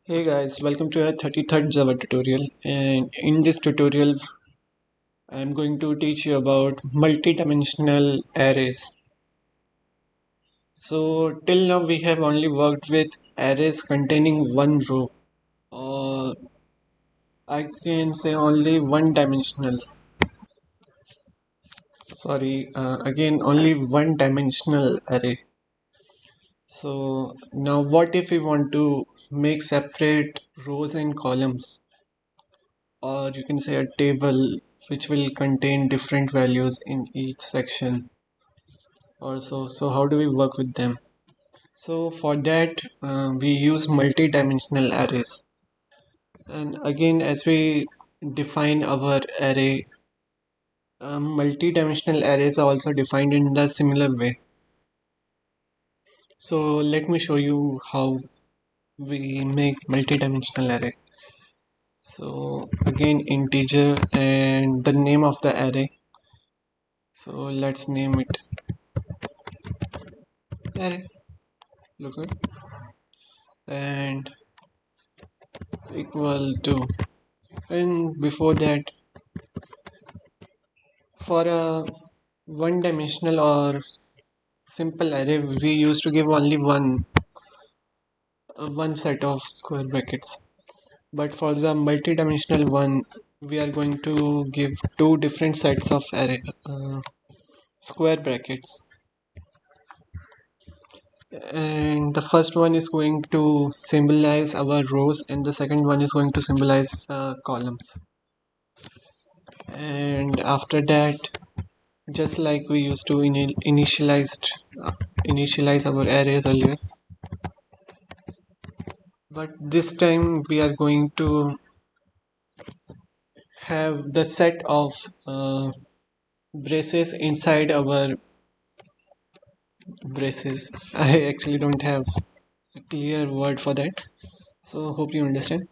Hey guys, welcome to our 33rd Java tutorial, and in this tutorial I'm going to teach you about multidimensional arrays. So till now we have only worked with arrays containing one row, or I can say only one dimensional. Again only one dimensional array. So now what if we want to make separate rows and columns? Or you can say a table which will contain different values in each section or so how do we work with them? So for that we use multi-dimensional arrays, and again as we define our array, multi-dimensional arrays are also defined in the similar way. So let me show you how we make multi-dimensional array. So again integer and the name of the array, so let's name it array. Look good. And equal to, and before that, for a one dimensional or simple array we used to give only one set of square brackets, but for the multi-dimensional one we are going to give two different sets of array square brackets, and the first one is going to symbolize our rows and the second one is going to symbolize columns. And after that, just like we used to initialize our arrays earlier, but this time we are going to have the set of braces inside our braces. I actually don't have a clear word for that, so hope you understand.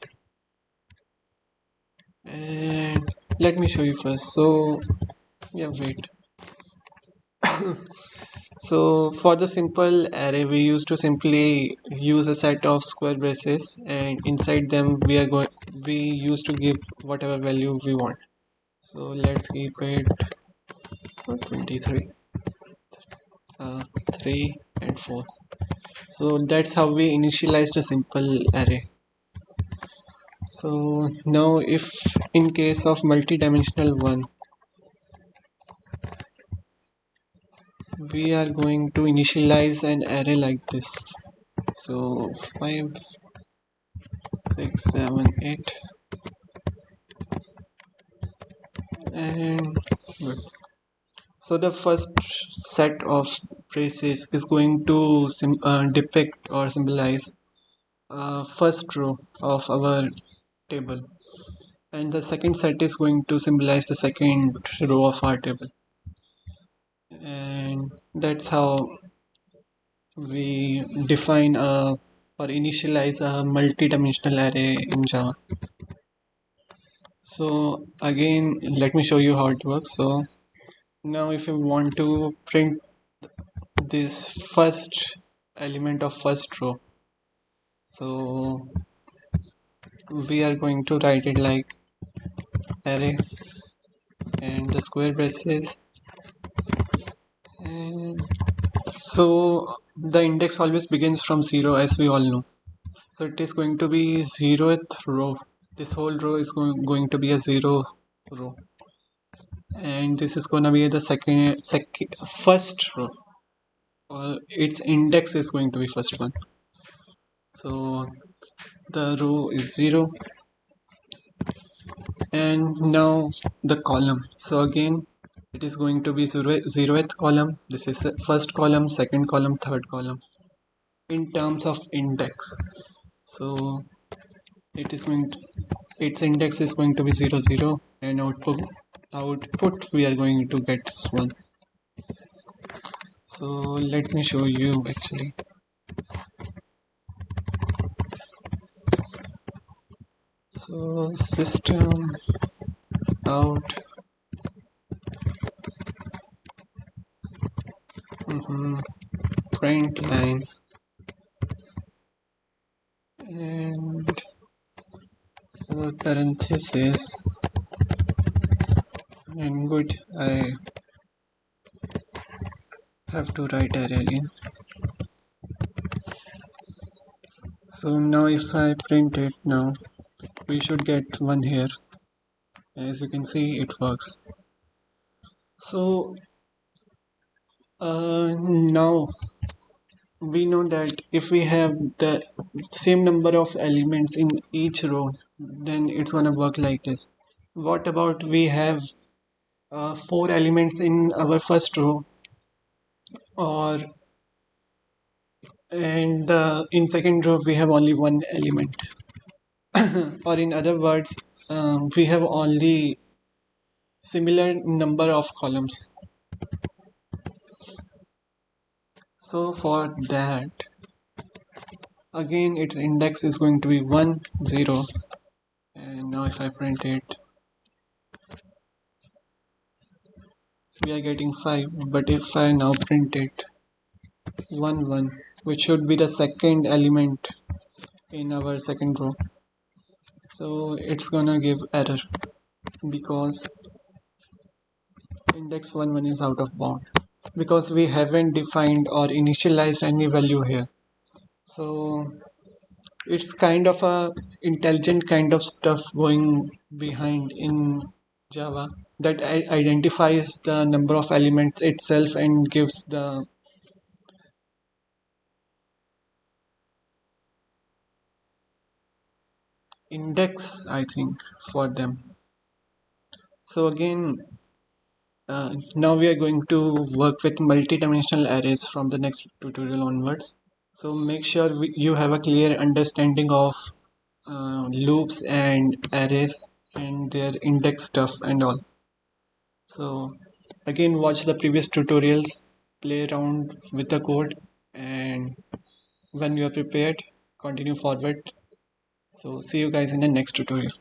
And let me show you first. So yeah, wait. So for the simple array, we used to simply use a set of square braces, and inside them we used to give whatever value we want. So let's keep it 23, 3 and 4. So that's how we initialized a simple array. So now if in case of multi-dimensional one, we are going to initialize an array like this. So 5, 6, 7, 8, and good. So the first set of braces is going to depict or symbolize first row of our table, and the second set is going to symbolize the second row of our table, and that's how we define or initialize a multi-dimensional array in Java. So again, let me show you how it works. So now if you want to print this first element of first row, so we are going to write it like array and the square braces, and so the index always begins from 0, as we all know. So it is going to be 0th row. This whole row is going to be a 0 row, and this is going to be the first row. Its index is going to be first one. So the row is 0, and now the column. So again it is going to be 0th column. This is the first column, second column, third column in terms of index. So it is going to, its index is going to be 0 0, and output we are going to get 1. So let me show you actually. So system out print line, and parenthesis and good. I have to write array again. So now if I print it now, we should get 1 here. As you can see, it works. So now we know that if we have the same number of elements in each row, then it's gonna work like this. What about we have 4 elements in our first row, or and in second row we have only 1 element, or in other words, we have only similar number of columns. So for that, again its index is going to be 1 0, and now if I print it, we are getting 5. But if I now print it 1 1, which should be the second element in our second row, so it's gonna give error because index 1 1 is out of bound, because we haven't defined or initialized any value here. So it's kind of a intelligent kind of stuff going behind in Java that identifies the number of elements itself and gives the index, I think, for them. So again, now we are going to work with multidimensional arrays from the next tutorial onwards. So make sure you have a clear understanding of loops and arrays and their index stuff and all. So again, watch the previous tutorials, play around with the code, and when you are prepared, continue forward. So see you guys in the next tutorial.